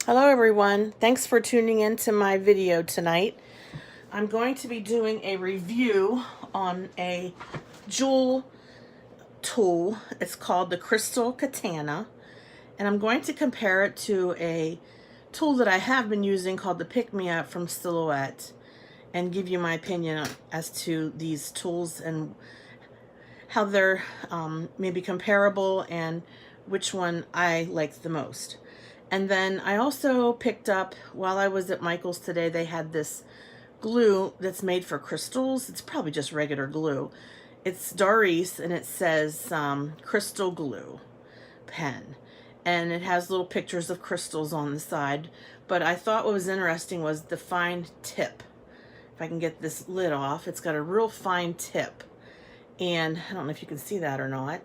Hello everyone, thanks for tuning in to my video tonight. I'm going to be doing a review on a jewel tool. It's called the Crystal Katana, and I'm going to compare it to a tool that I have been using called the Pick Me Up from Silhouette, and give you my opinion as to these tools and how they're maybe comparable and which one I like the most. And then I also picked up, while I was at Michael's today, they had this glue that's made for crystals. It's probably just regular glue. It's Doris, and it says crystal glue pen. And it has little pictures of crystals on the side. But I thought what was interesting was the fine tip. If I can get this lid off, it's got a real fine tip. And I don't know if you can see that or not.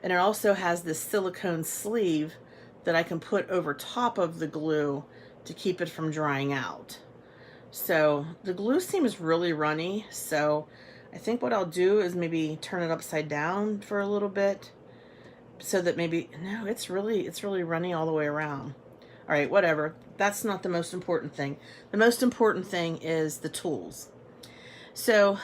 And it also has this silicone sleeve that I can put over top of the glue to keep it from drying out. So the glue seems really runny, so I think what I'll do is maybe turn it upside down for a little bit so that maybe, no, it's really runny all the way around. All right, whatever. That's not the most important thing. The most important thing is the tools. So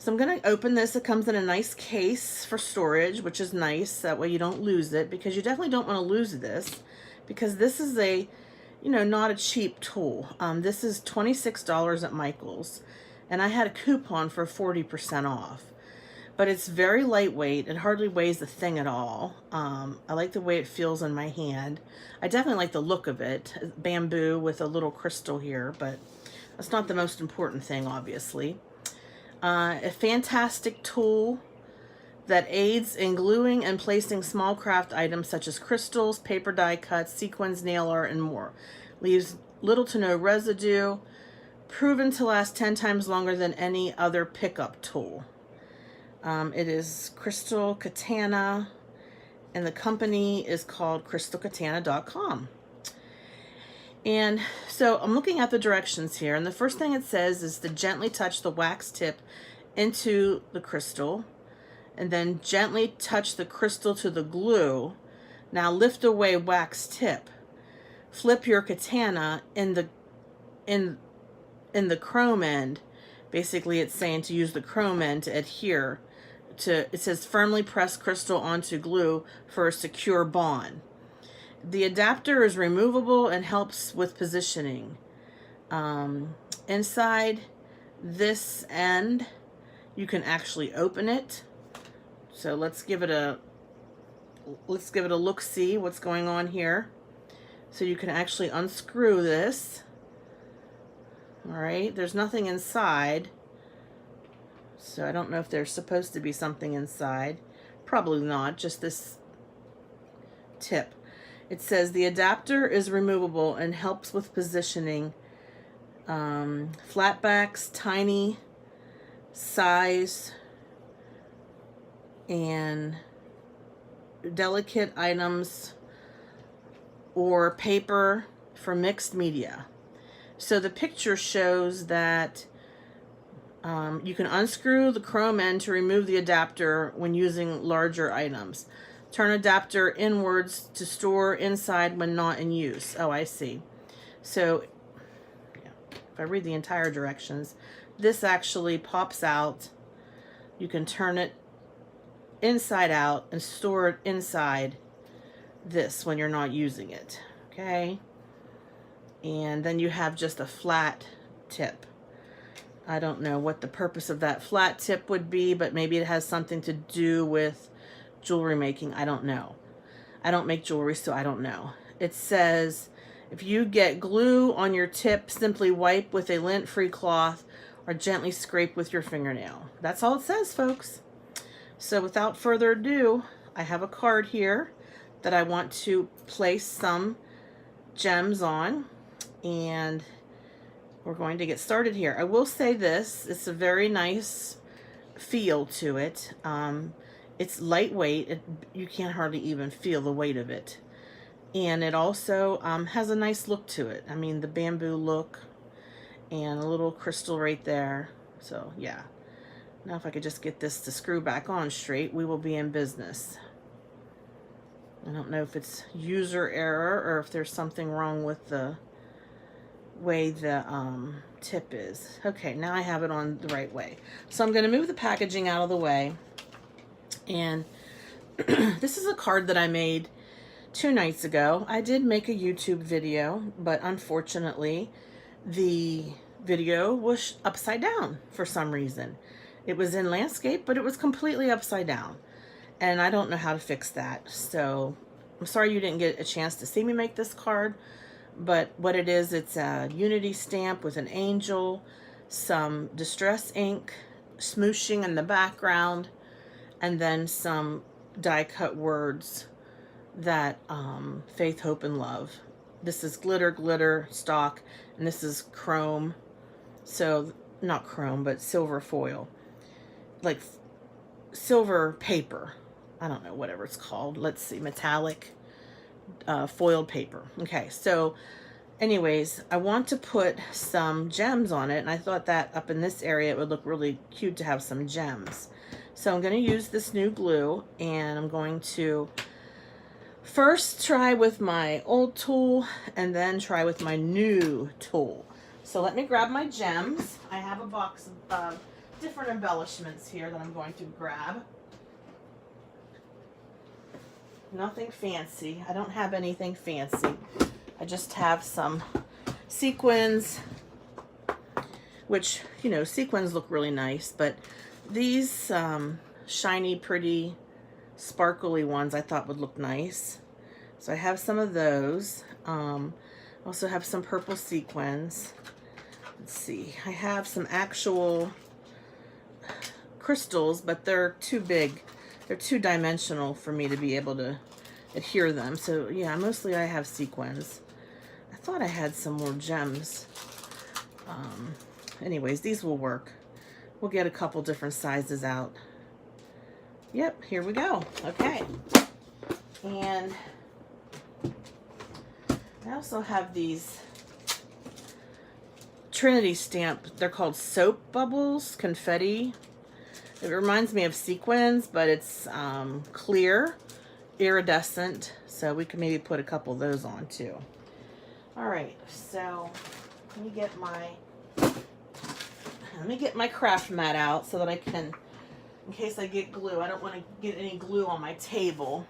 I'm going to open this. It comes in a nice case for storage, which is nice. That way you don't lose it, because you definitely don't want to lose this, because this is a, not a cheap tool. This is $26 at Michael's, and I had a coupon for 40% off. But it's very lightweight. It hardly weighs a thing at all. I like the way it feels in my hand. I definitely like the look of it. Bamboo with a little crystal here, but that's not the most important thing, obviously. A fantastic tool that aids in gluing and placing small craft items such as crystals, paper die cuts, sequins, nail art, and more. Leaves little to no residue. Proven to last 10 times longer than any other pickup tool. It is Crystal Katana, and the company is called crystalkatana.com. And so I'm looking at the directions here, and the first thing it says is to gently touch the wax tip into the crystal, and then gently touch the crystal to the glue. Now lift away wax tip. Flip your katana in the chrome end. Basically, it's saying to use the chrome end to adhere to. It says firmly press crystal onto glue for a secure bond. The adapter is removable and helps with positioning. Inside this end, you can actually open it. So let's give it a look-see what's going on here. So you can actually unscrew this. All right, there's nothing inside. So I don't know if there's supposed to be something inside. Probably not, just this tip. It says the adapter is removable and helps with positioning. Flatbacks, tiny size, and delicate items, or paper for mixed media. So the picture shows that you can unscrew the chrome end to remove the adapter when using larger items. Turn adapter inwards to store inside when not in use. Oh, I see. So yeah, if I read the entire directions, this actually pops out. You can turn it inside out and store it inside this when you're not using it. Okay. And then you have just a flat tip. I don't know what the purpose of that flat tip would be, but maybe it has something to do with jewelry making. I don't know. I don't make jewelry, so I don't know. It says if you get glue on your tip, simply wipe with a lint-free cloth or gently scrape with your fingernail. That's all it says, folks. So without further ado, I have a card here that I want to place some gems on, and we're going to get started here. I will say this, it's a very nice feel to it. It's lightweight. You can't hardly even feel the weight of it. And it also has a nice look to it. I mean, the bamboo look and a little crystal right there. So, yeah. Now if I could just get this to screw back on straight, we will be in business. I don't know if it's user error or if there's something wrong with the way the tip is. Okay, now I have it on the right way. So I'm going to move the packaging out of the way. And this is a card that I made 2 nights ago. I did make a YouTube video, but unfortunately the video was upside down for some reason. It was in landscape, but it was completely upside down. And I don't know how to fix that. So I'm sorry you didn't get a chance to see me make this card. But what it is, it's a Unity stamp with an angel, some distress ink, smooshing in the background, and then some die cut words that faith, hope, and love. This is glitter stock, and this is chrome. So not chrome, but silver foil, like silver paper. I don't know, whatever it's called. Let's see, metallic foiled paper. Okay, so anyways, I want to put some gems on it, and I thought that up in this area it would look really cute to have some gems. So I'm going to use this new glue, and I'm going to first try with my old tool and then try with my new tool. So let me grab my gems. I have a box of different embellishments here that I'm going to grab. Nothing fancy. I don't have anything fancy. I just have some sequins, which, you know, sequins look really nice, but these shiny, pretty, sparkly ones I thought would look nice. So I have some of those. Also have some purple sequins. Let's see. I have some actual crystals, but they're too big. They're two-dimensional for me to be able to adhere them. So yeah, mostly I have sequins. I thought I had some more gems. Anyways, these will work. We'll get a couple different sizes out. Yep, here we go. Okay. And I also have these Trinity stamp. They're called soap bubbles, confetti. It reminds me of sequins, but it's clear, iridescent, so we can maybe put a couple of those on too. All right, so let me get my craft mat out so that I can, in case I get glue, I don't want to get any glue on my table.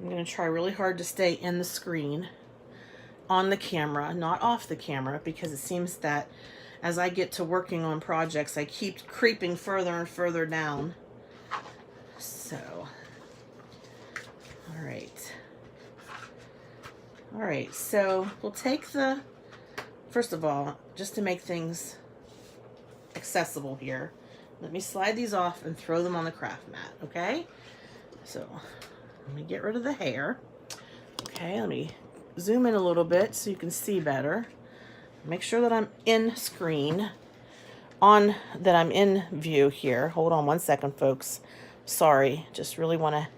I'm going to try really hard to stay in the screen, on the camera, not off the camera, because it seems that as I get to working on projects, I keep creeping further and further down. So, all right. All right, so we'll take the, first of all, just to make things accessible here, let me slide these off and throw them on the craft mat, okay? So, let me get rid of the hair. Okay, let me zoom in a little bit so you can see better. Make sure that I'm in screen, that I'm in view here. Hold on one second, folks. Sorry, just really want to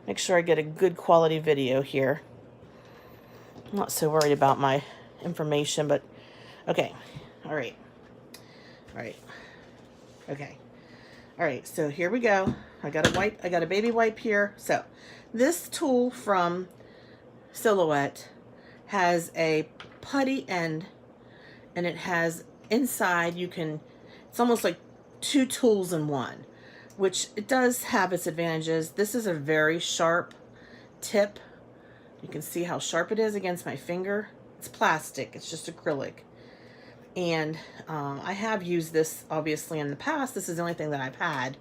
make sure I get a good quality video here. I'm not so worried about my information, but okay. All right. All right. Okay. All right, so here we go. I got a baby wipe here. So this tool from Silhouette has a putty end, and it has inside, it's almost like 2 tools in one, which it does have its advantages. This is a very sharp tip. You can see how sharp it is against my finger. It's plastic, it's just acrylic. And I have used this obviously in the past. This is the only thing that I've had.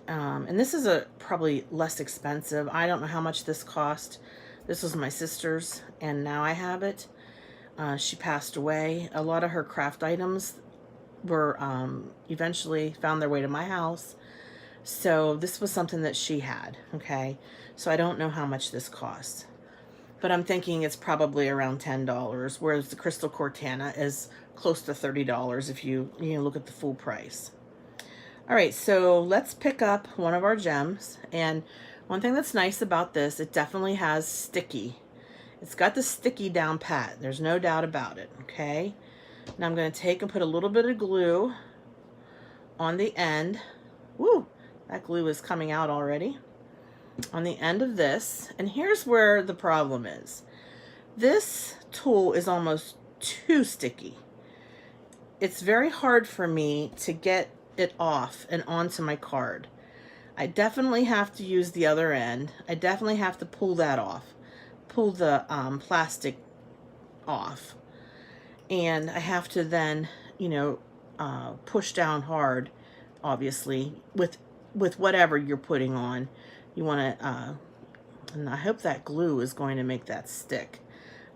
And this is probably less expensive. I don't know how much this cost. This was my sister's, and now I have it. She passed away. A lot of her craft items were eventually found their way to my house. So this was something that she had, okay? So I don't know how much this costs. But I'm thinking it's probably around $10, whereas the Crystal Katana is close to $30 if you look at the full price. All right, so let's pick up one of our gems. And one thing that's nice about this, it definitely has sticky. It's got the sticky down pat. There's no doubt about it, okay? Now I'm going to take and put a little bit of glue on the end. Woo! That glue is coming out already on the end of this. And here's where the problem is. This tool is almost too sticky. It's very hard for me to get it off and onto my card. I definitely have to use the other end. I definitely have to pull that off. Pull the plastic off. And I have to then, you know, push down hard, obviously, with whatever you're putting on. You want to, and I hope that glue is going to make that stick.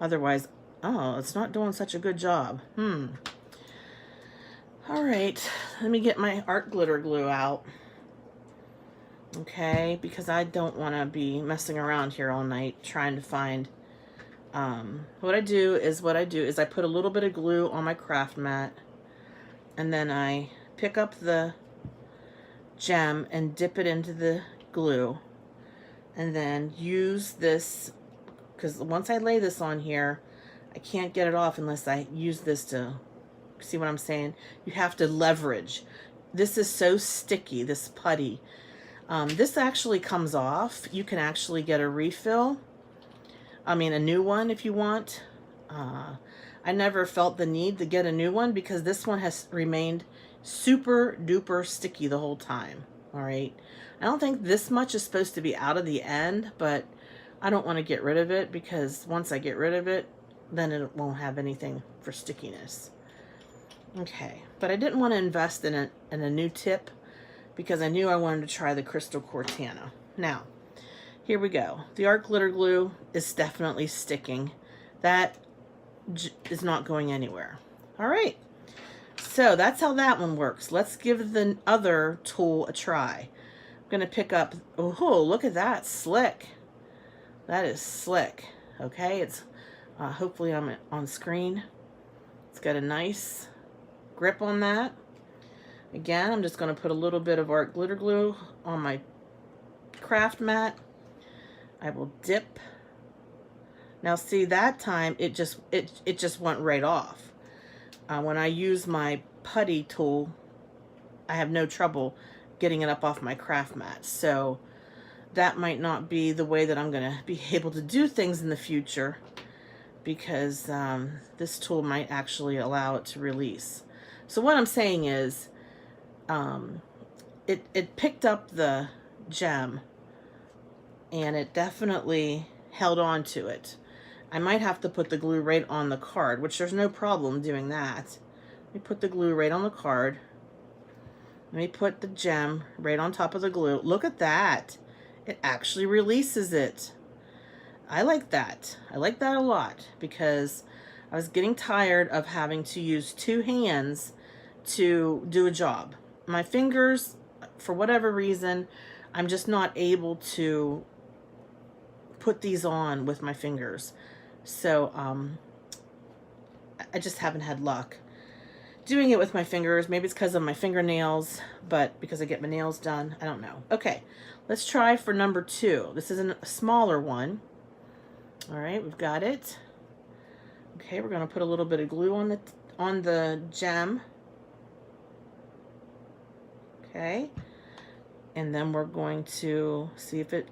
Otherwise, oh, it's not doing such a good job. All right, let me get my art glitter glue out. Okay, because I don't want to be messing around here all night trying to find, what I do is I put a little bit of glue on my craft mat, and then I pick up the gem and dip it into the glue, and then use this, because once I lay this on here, I can't get it off unless I use this to, see what I'm saying? You have to leverage. This is so sticky, this putty. This actually comes off. You can actually get a refill. I mean, a new one if you want. I never felt the need to get a new one because this one has remained super duper sticky the whole time. All right. I don't think this much is supposed to be out of the end, but I don't want to get rid of it because once I get rid of it, then it won't have anything for stickiness. Okay, but I didn't want to invest in a new tip because I knew I wanted to try the Crystal Katana. Now, here we go. The art glitter glue is definitely sticking. That is not going anywhere. All right, so that's how that one works. Let's give the other tool a try. I'm going to pick up, oh, look at that, slick. That is slick. Okay, it's hopefully I'm on screen. It's got a nice grip on that. Again, I'm just going to put a little bit of art glitter glue on my craft mat. I will dip. Now see, that time it just went right off. When I use my putty tool, I have no trouble getting it up off my craft mat. So that might not be the way that I'm going to be able to do things in the future, because this tool might actually allow it to release. So what I'm saying is, it picked up the gem and it definitely held on to it. I might have to put the glue right on the card, which there's no problem doing that. Let me put the glue right on the card. Let me put the gem right on top of the glue. Look at that. It actually releases it. I like that. I like that a lot because I was getting tired of having to use two hands to do a job. My fingers, for whatever reason, I'm just not able to put these on with my fingers. So I just haven't had luck doing it with my fingers. Maybe it's because of my fingernails, but because I get my nails done, I don't know. Okay, let's try for number 2. This is a smaller one. All right, we've got it. Okay, we're going to put a little bit of glue on the gem. Okay, and then we're going to see if it,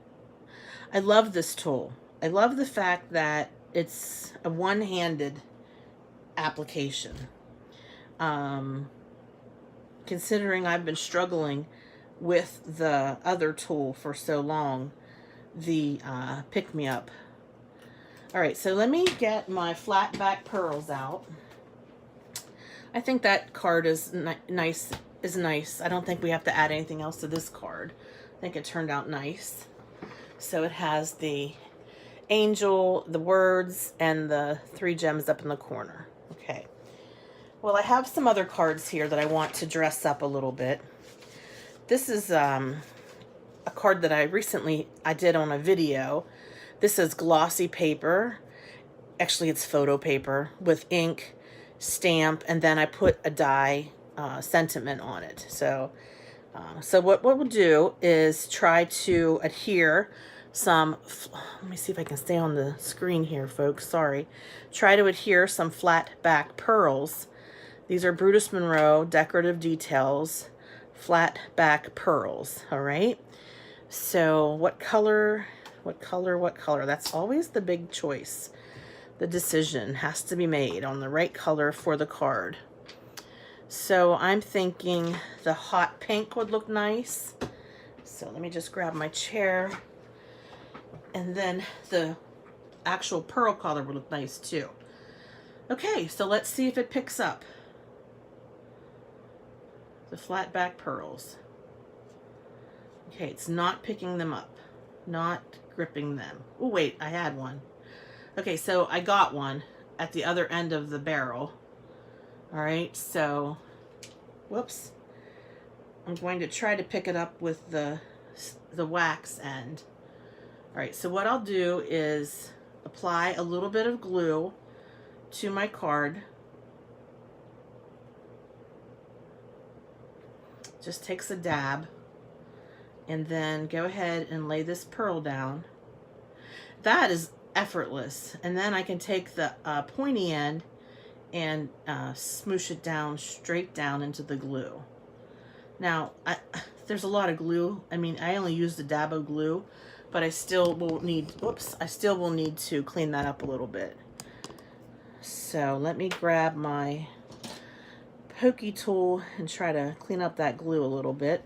I love this tool. I love the fact that it's a one-handed application. Considering I've been struggling with the other tool for so long, the pick-me-up. All right, so let me get my flat back pearls out. I think that card is nice. I don't think we have to add anything else to this card. I think it turned out nice. So it has the angel, the words, and the 3 gems up in the corner. Okay. Well, I have some other cards here that I want to dress up a little bit. This is a card that I did on a video. This is glossy paper. Actually, it's photo paper with ink, stamp, and then I put a die sentiment on it. So what we'll do is try to adhere some, let me see if I can stay on the screen here, folks, sorry. Try to adhere some flat back pearls. These are Brutus Monroe Decorative Details flat back pearls. All right. So what color, what color, what color? That's always the big choice. The decision has to be made on the right color for the card. So I'm thinking the hot pink would look nice. So let me just grab my chair. And then the actual pearl color would look nice too. Okay, so let's see if it picks up. The flat back pearls. Okay, it's not picking them up. Not gripping them. Oh wait, I had one. Okay, so I got one at the other end of the barrel. All right, so, whoops. I'm going to try to pick it up with the wax end. All right, so what I'll do is apply a little bit of glue to my card. Just takes a dab. And then go ahead and lay this pearl down. That is effortless. And then I can take the pointy end and smoosh it down straight down into the glue. Now, there's a lot of glue. I mean, I only used a dab of glue, but I still will need, whoops, I still will need to clean that up a little bit. So let me grab my pokey tool and try to clean up that glue a little bit.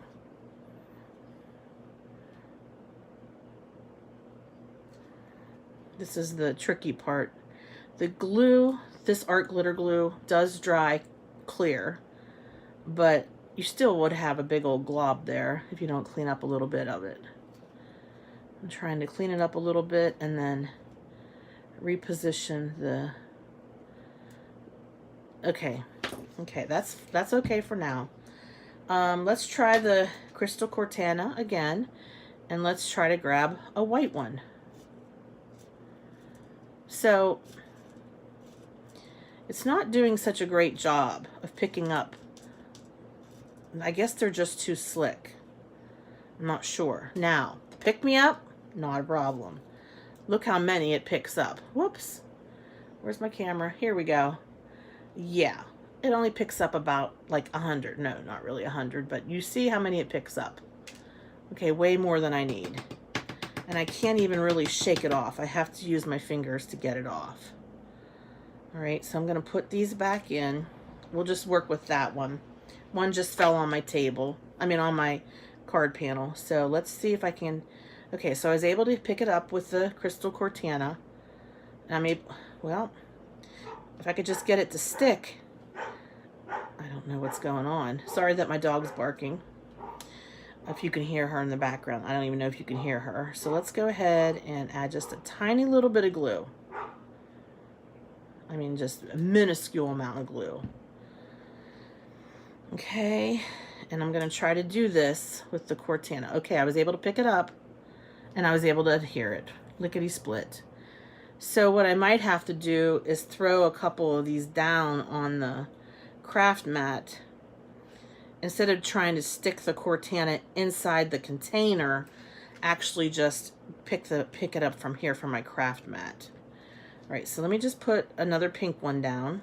This is the tricky part. The glue, this art glitter glue, does dry clear, but you still would have a big old glob there if you don't clean up a little bit of it. I'm trying to clean it up a little bit and then reposition the... Okay, that's okay for now. Let's try the Crystal Katana again, and let's try to grab a white one. So it's not doing such a great job of picking up. I guess they're just too slick. I'm not sure. Now, pick me up, not a problem. Look how many it picks up. Whoops. Where's my camera? Here we go. Yeah, it only picks up about like 100. No, not really 100, but you see how many it picks up. Okay, way more than I need. And I can't even really shake it off. I have to use my fingers to get it off. All right, so I'm gonna put these back in. We'll just work with that one. One just fell on my table. I mean, on my card panel. So let's see if I can. Okay, so I was able to pick it up with the Crystal Katana. And I'm able, well, if I could just get it to stick. I don't know what's going on. Sorry that my dog's barking. If you can hear her in the background. I don't even know if you can hear her. So let's go ahead and add just a tiny little bit of glue. I mean, just a minuscule amount of glue. Okay, and I'm gonna try to do this with the Katana. Okay, I was able to pick it up and I was able to adhere it. Lickety split. So what I might have to do is throw a couple of these down on the craft mat. Instead of trying to stick the Katana inside the container, actually just pick it up from here from my craft mat. All right, so let me just put another pink one down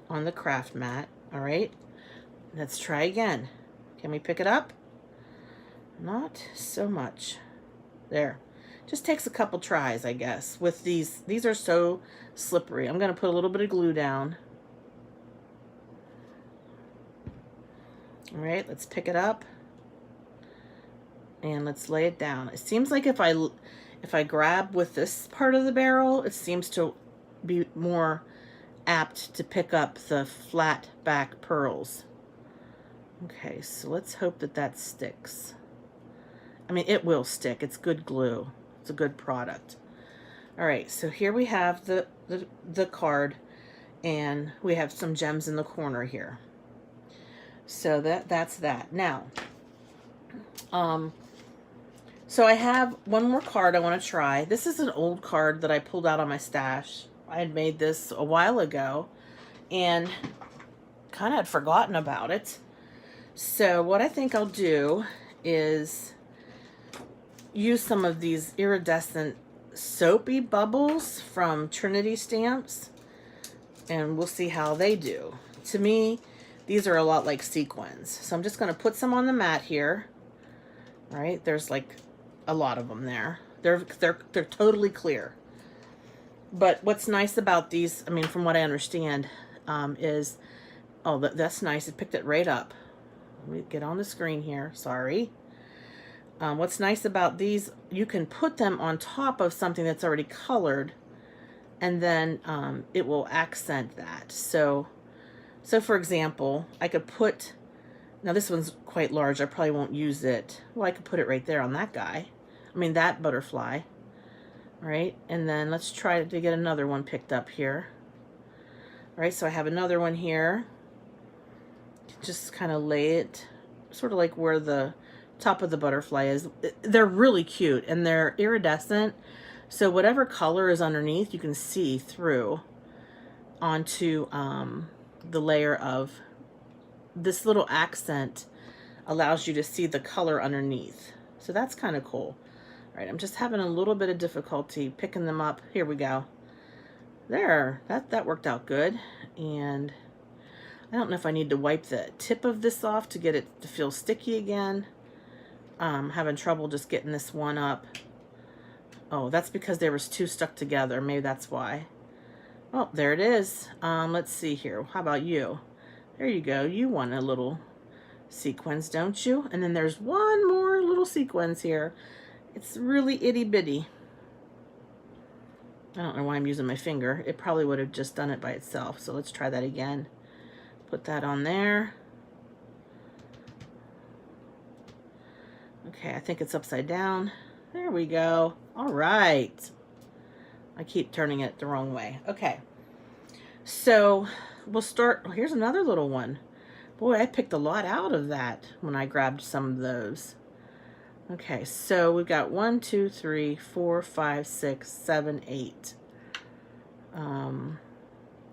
on the craft mat. All right, let's try again. Can we pick it up? Not so much. There. Just takes a couple tries, I guess. With these are so slippery. I'm gonna put a little bit of glue down. All right, let's pick it up and let's lay it down. It seems like if I grab with this part of the barrel, it seems to be more apt to pick up the flat back pearls. Okay, so let's hope that that sticks. I mean, it will stick. It's good glue. It's a good product. All right, so here we have the card, and we have some gems in the corner here. So that's that. Now, so I have one more card I want to try. This is an old card that I pulled out of my stash. I had made this a while ago and kind of had forgotten about it. So what I think I'll do is use some of these iridescent soapy bubbles from Trinity Stamps, and we'll see how they do. To me, these are a lot like sequins. So I'm just going to put some on the mat here. All right, there's like a lot of them there. They're totally clear. But what's nice about these, I mean, from what I understand, is, oh, that's nice. It picked it right up. Let me get on the screen here. Sorry. What's nice about these, you can put them on top of something that's already colored, and then it will accent that. So for example, I could put, now this one's quite large. I probably won't use it. Well, I could put it right there on that guy. I mean, that butterfly. All right, and then let's try to get another one picked up here. All right, so I have another one here. Just kind of lay it sort of like where the top of the butterfly is. They're really cute, and they're iridescent, so whatever color is underneath you can see through onto the layer of this little accent. Allows you to see the color underneath, so that's kind of cool. All right, I'm just having a little bit of difficulty picking them up. Here we go. There, that worked out good. And I don't know if I need to wipe the tip of this off to get it to feel sticky again. Having trouble just getting this one up. Oh, that's because there was two stuck together. Maybe that's why. Oh, there it is. Let's see here. How about you? There you go. You want a little sequins, don't you? And then there's one more little sequins here. It's really itty bitty. I don't know why I'm using my finger. It probably would have just done it by itself. So let's try that again. Put that on there. Okay, I think it's upside down. There we go. All right. I keep turning it the wrong way. Okay. So we'll start. Oh, here's another little one. Boy, I picked a lot out of that when I grabbed some of those. Okay, so we've got 1, 2, 3, 4, 5, 6, 7, 8.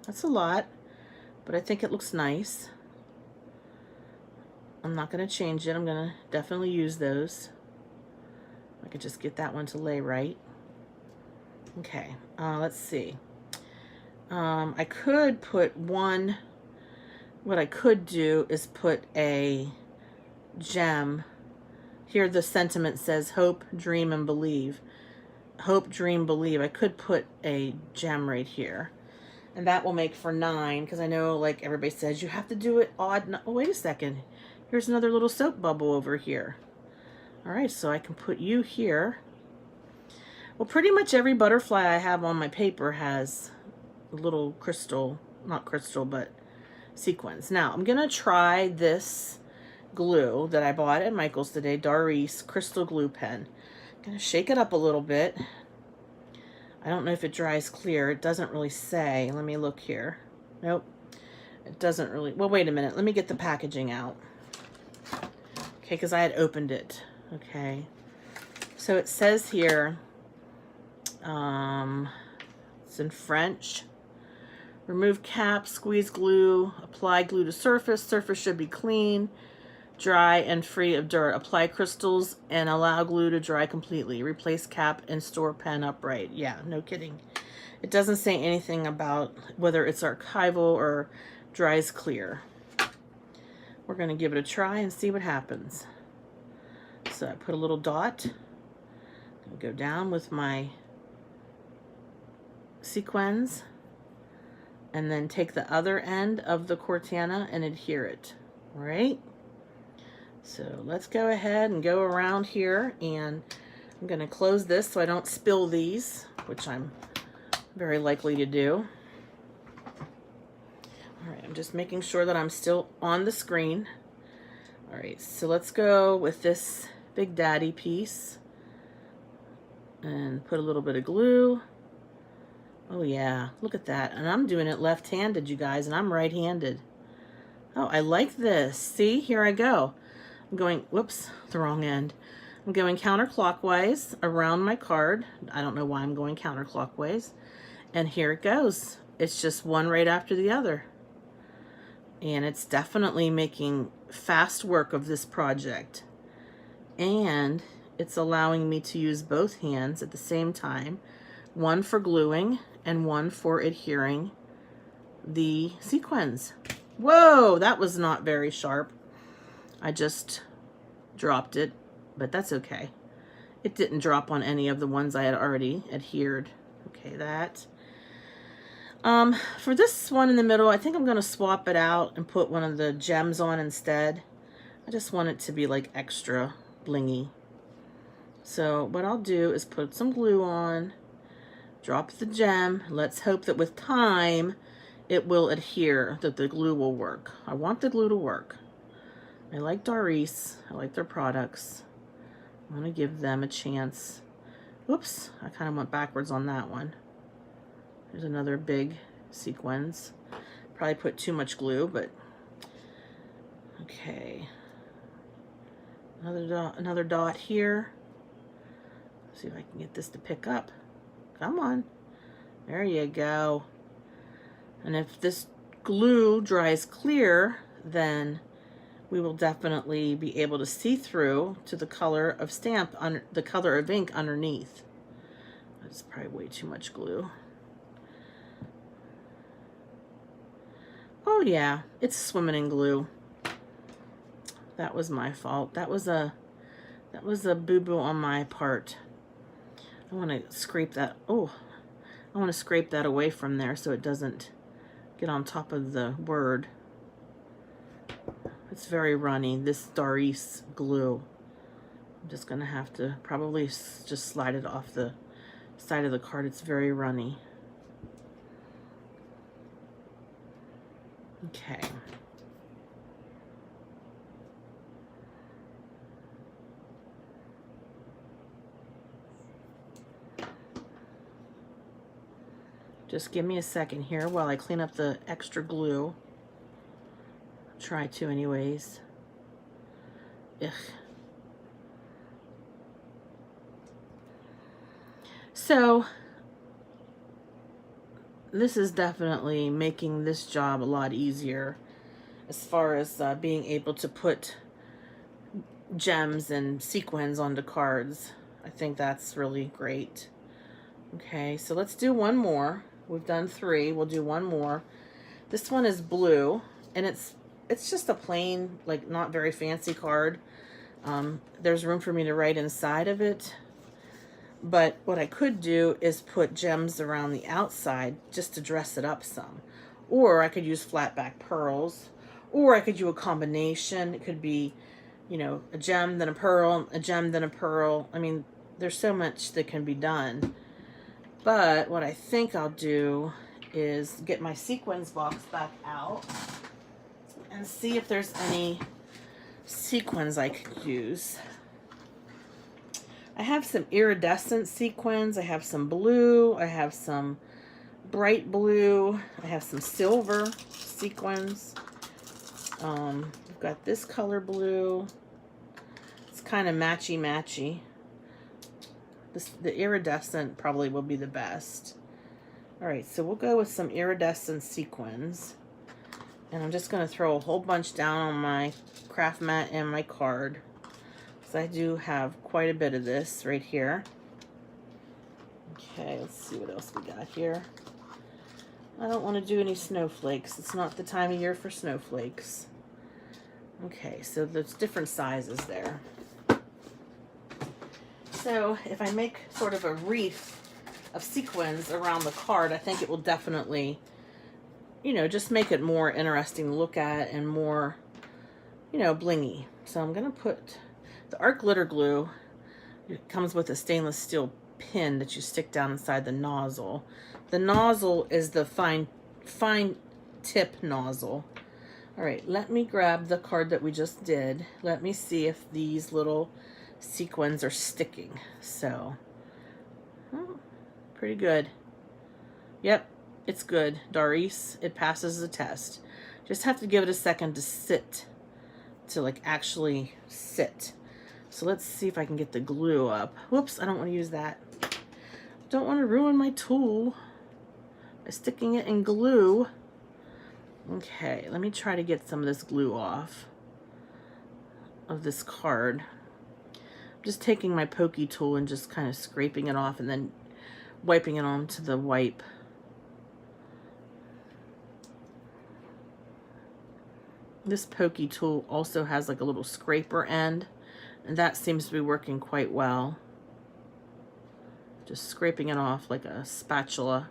That's a lot, but I think it looks nice. I'm not going to change it. I'm going to definitely use those. I could just get that one to lay right. Okay, let's see. I could put one, what I could do is put a gem. Here the sentiment says hope, dream, and believe. Hope, dream, believe. I could put a gem right here. And that will make for 9, because I know like everybody says you have to do it odd. Oh, wait a second. Here's another little soap bubble over here. All right, so I can put you here. Well, pretty much every butterfly I have on my paper has a little crystal, not crystal, but sequins. Now, I'm going to try this glue that I bought at Michael's today, Doris crystal glue pen. I'm going to shake it up a little bit. I don't know if it dries clear. It doesn't really say. Let me look here. Nope. It doesn't really. Well, wait a minute. Let me get the packaging out. Okay, because I had opened it. Okay. So it says here, it's in French. Remove cap, squeeze glue, apply glue to surface. Surface should be clean, dry, and free of dirt. Apply crystals and allow glue to dry completely. Replace cap and store pen upright. Yeah, no kidding. It doesn't say anything about whether it's archival or dries clear. We're going to give it a try and see what happens. So I put a little dot. I'll go down with my sequins and then take the other end of the Katana and adhere it. All right. So let's go ahead and go around here, and I'm going to close this so I don't spill these, which I'm very likely to do. All right, I'm just making sure that I'm still on the screen. All right, so let's go with this Big Daddy piece and put a little bit of glue. Oh yeah, look at that. And I'm doing it left-handed, you guys, and I'm right-handed. Oh, I like this. See, here I go. I'm going, whoops, the wrong end. I'm going counterclockwise around my card. I don't know why I'm going counterclockwise. And here it goes. It's just one right after the other. And it's definitely making fast work of this project. And it's allowing me to use both hands at the same time. One for gluing and one for adhering the sequins. Whoa, that was not very sharp. I just dropped it, but that's okay. It didn't drop on any of the ones I had already adhered. Okay, that. For this one in the middle, I think I'm going to swap it out and put one of the gems on instead. I just want it to be like extra blingy. So what I'll do is put some glue on, drop the gem. Let's hope that with time it will adhere, that the glue will work. I want the glue to work. I like Doris. I like their products. I want to give them a chance. Oops, I kind of went backwards on that one. There's another big sequins. Probably put too much glue, but okay. Another dot here. See if I can get this to pick up. Come on. There you go. And if this glue dries clear, then we will definitely be able to see through to the color of stamp, the color of ink underneath. That's probably way too much glue. Oh yeah, it's swimming in glue. That was my fault. That was a boo-boo on my part. I want to scrape that. Oh, I want to scrape that away from there so it doesn't get on top of the word. It's very runny, this Doris glue. I'm just going to have to probably just slide it off the side of the card. It's very runny. Okay. Just give me a second here while I clean up the extra glue. Try to anyways. Ugh. So this is definitely making this job a lot easier as far as being able to put gems and sequins onto cards. I think that's really great. Okay, so let's do one more. We've done 3. We'll do one more. This one is blue, and it's just a plain, like, not very fancy card. There's room for me to write inside of it. But what I could do is put gems around the outside just to dress it up some. Or I could use flat back pearls. Or I could do a combination. It could be, you know, a gem, then a pearl, a gem, then a pearl. I mean, there's so much that can be done. But what I think I'll do is get my sequins box back out and see if there's any sequins I could use. I have some iridescent sequins. I have some blue. I have some bright blue. I have some silver sequins. I've got this color blue. It's kind of matchy-matchy. The iridescent probably will be the best. Alright, so we'll go with some iridescent sequins. And I'm just going to throw a whole bunch down on my craft mat and my card. So I do have quite a bit of this right here. Okay, let's see what else we got here. I don't want to do any snowflakes. It's not the time of year for snowflakes. Okay, so there's different sizes there. So if I make sort of a wreath of sequins around the card, I think it will definitely, you know, just make it more interesting to look at and more, you know, blingy. So I'm going to put the art glitter glue. It comes with a stainless steel pin that you stick down inside the nozzle. The nozzle is the fine tip nozzle. All right, let me grab the card that we just did. Let me see if these little sequins are sticking. So, oh, pretty good. Yep, it's good. Doris, it passes the test. Just have to give it a second to sit, to like actually sit. So let's see if I can get the glue up. Whoops, I don't want to use that. Don't want to ruin my tool by sticking it in glue. Okay, let me try to get some of this glue off of this card. I'm just taking my pokey tool and just kind of scraping it off and then wiping it onto the wipe. This pokey tool also has like a little scraper end, and that seems to be working quite well. Just scraping it off like a spatula.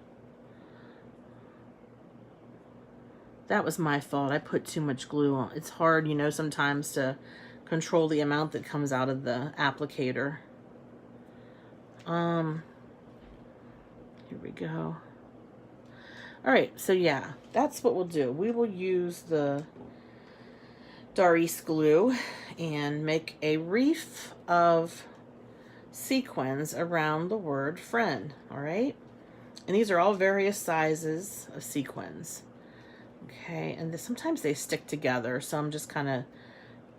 That was my fault. I put too much glue on. It's hard, you know, sometimes to control the amount that comes out of the applicator. Here we go. All right, so yeah, that's what we'll do. We will use the Doris glue and make a wreath of sequins around the word friend, all right? And these are all various sizes of sequins. Okay, and sometimes they stick together, so I'm just kind of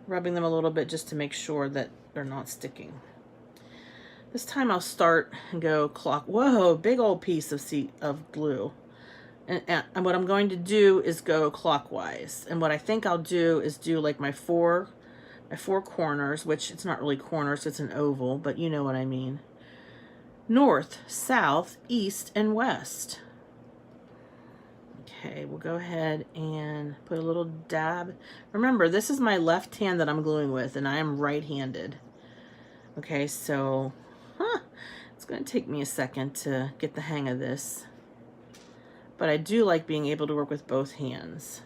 rubbing them a little bit just to make sure that they're not sticking. This time I'll start and go whoa, big old piece of glue. And what I'm going to do is go clockwise. And what I think I'll do is do like my four corners, which it's not really corners, it's an oval, but you know what I mean. North, south, east, and west. Okay, we'll go ahead and put a little dab. Remember, this is my left hand that I'm gluing with, and I am right-handed. Okay, so it's going to take me a second to get the hang of this. But I do like being able to work with both hands.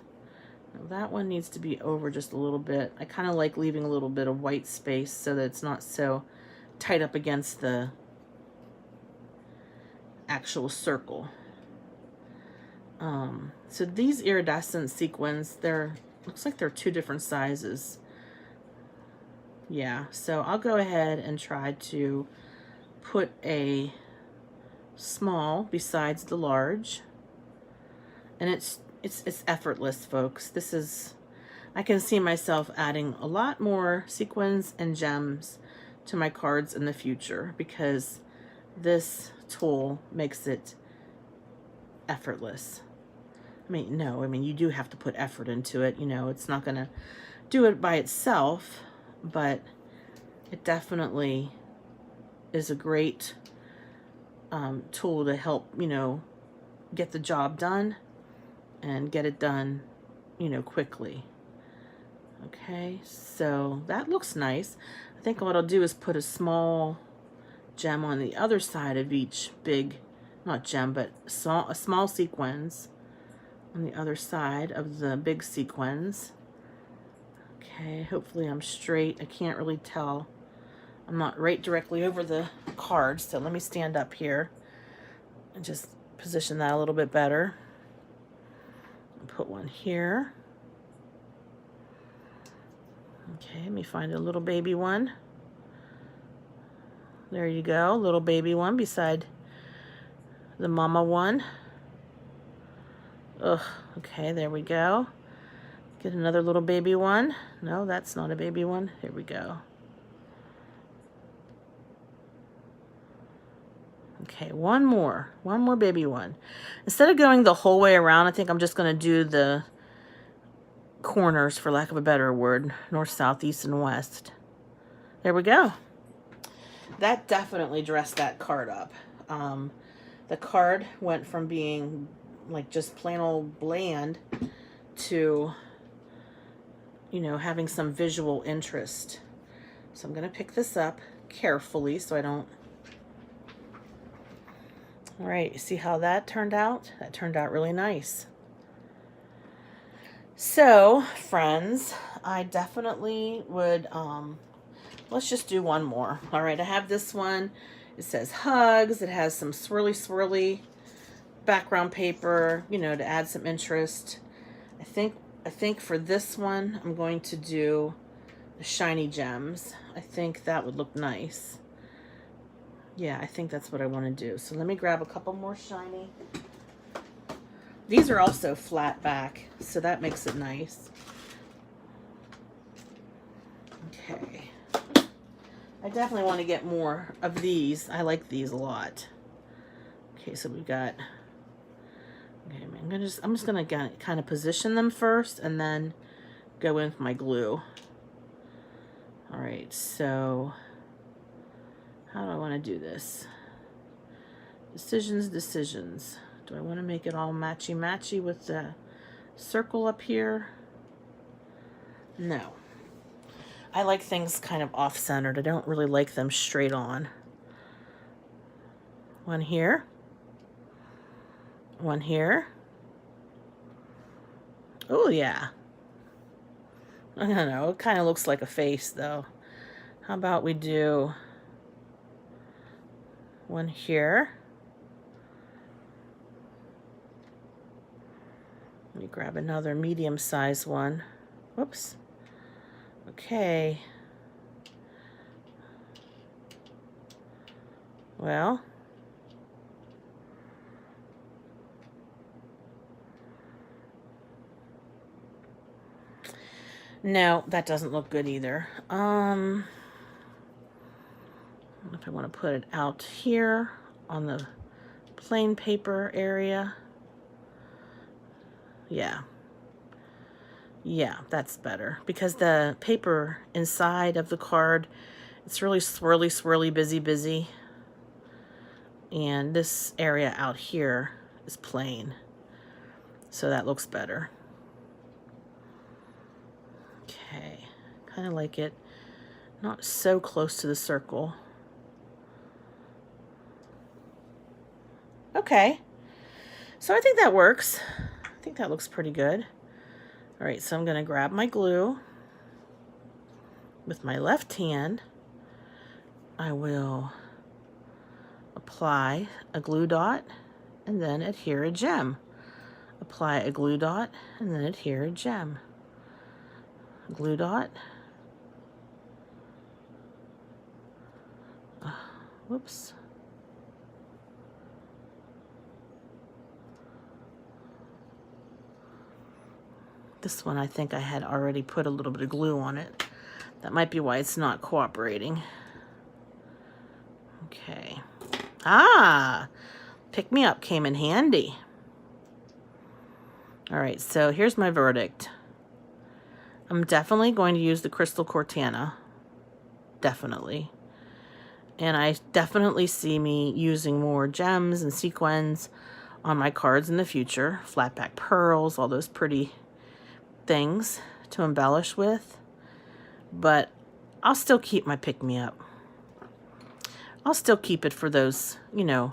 Now that one needs to be over just a little bit. I kind of like leaving a little bit of white space so that it's not so tight up against the actual circle. So these iridescent sequins, looks like they're two different sizes. Yeah, so I'll go ahead and try to put a small besides the large. And it's effortless, folks. This is, I can see myself adding a lot more sequins and gems to my cards in the future because this tool makes it effortless. I mean, you do have to put effort into it. You know, it's not going to do it by itself, but it definitely is a great tool to help, you know, get the job done and get it done, you know, quickly. Okay, so that looks nice. I think what I'll do is put a small gem on the other side of each big, not gem, but a small sequins on the other side of the big sequins. Okay, hopefully I'm straight. I can't really tell. I'm not right directly over the card, so let me stand up here and just position that a little bit better. Put one here. Okay, let me find a little baby one. There you go, little baby one beside the mama one. Ugh, okay, there we go. Get another little baby one. No, that's not a baby one. Here we go. Okay, one more baby one. Instead of going the whole way around, I think I'm just going to do the corners, for lack of a better word, north, south, east, and west. There we go. That definitely dressed that card up. The card went from being like just plain old bland to, you know, having some visual interest. So I'm going to pick this up carefully so I don't. All right, you see how that turned out? That turned out really nice. So, friends, I definitely would, let's just do one more. All right, I have this one. It says hugs. It has some swirly background paper, you know, to add some interest. I think for this one, I'm going to do the shiny gems. I think that would look nice. Yeah, I think that's what I want to do. So let me grab a couple more shiny. These are also flat back, so that makes it nice. Okay. I definitely want to get more of these. I like these a lot. Okay, so we've got. Okay, I'm just gonna kind of position them first, and then go in with my glue. All right, so. How do I want to do this? Decisions. Do I want to make it all matchy-matchy with the circle up here? No. I like things kind of off-centered. I don't really like them straight on. One here. One here. Oh, yeah. I don't know. It kind of looks like a face, though. How about we do one here? Let me grab another medium-sized one. Whoops. Okay. Well. No, that doesn't look good either. If I want to put it out here on the plain paper area. Yeah. Yeah, that's better because the paper inside of the card, it's really swirly, swirly, busy. And this area out here is plain. So that looks better. Okay, kind of like it not so close to the circle. Okay, so I think that works. I think that looks pretty good. All right, so I'm going to grab my glue with my left hand. I will apply a glue dot and then adhere a gem. Apply a glue dot and then adhere a gem. Glue dot. Whoops. This one I think I had already put a little bit of glue on it. That might be why it's not cooperating. Okay. Ah! Pick Me Up came in handy. All right, so here's my verdict. I'm definitely going to use the Crystal Katana. Definitely. And I definitely see me using more gems and sequins on my cards in the future. Flat back pearls, all those pretty things to embellish with. But I'll still keep my Pick Me Up. I'll still keep it for those, you know,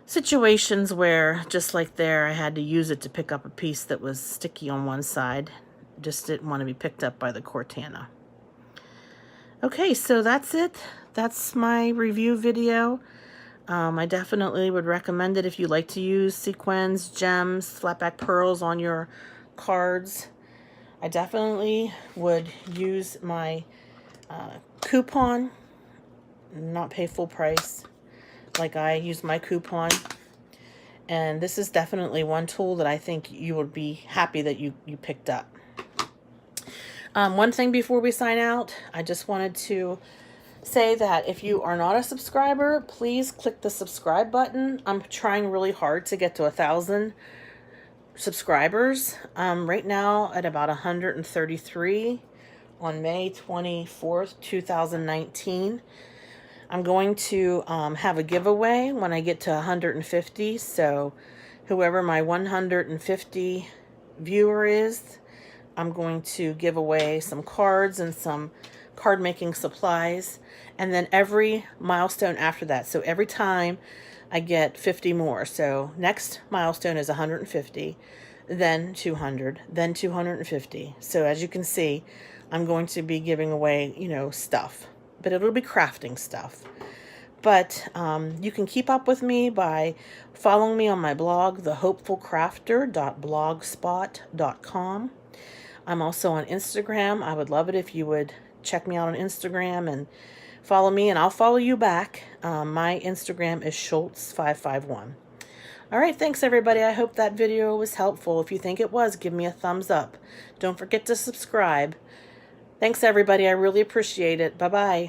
situations where, just like there, I had to use it to pick up a piece that was sticky on one side. Just didn't want to be picked up by the Katana. Okay, so that's it. That's my review video. I definitely would recommend it if you like to use sequins, gems, flatback pearls on your cards. I definitely would use my coupon, not pay full price like I use my coupon. And this is definitely one tool that I think you would be happy that you picked up. One thing before we sign out, I just wanted to say that if you are not a subscriber, please click the subscribe button. I'm trying really hard to get to 1,000 subscribers. Right now at about 133 on May 24th, 2019. I'm going to have a giveaway when I get to 150. So whoever my 150 viewer is, I'm going to give away some cards and some card making supplies. And then every milestone after that. So every time I get 50 more. So next milestone is 150, then 200, then 250. So as you can see, I'm going to be giving away, you know, stuff. But it'll be crafting stuff. But you can keep up with me by following me on my blog, thehopefulcrafter.blogspot.com. I'm also on Instagram. I would love it if you would check me out on Instagram and follow me, and I'll follow you back. My Instagram is Schultz551. All right, thanks everybody. I hope that video was helpful. If you think it was, give me a thumbs up. Don't forget to subscribe. Thanks everybody. I really appreciate it. Bye-bye.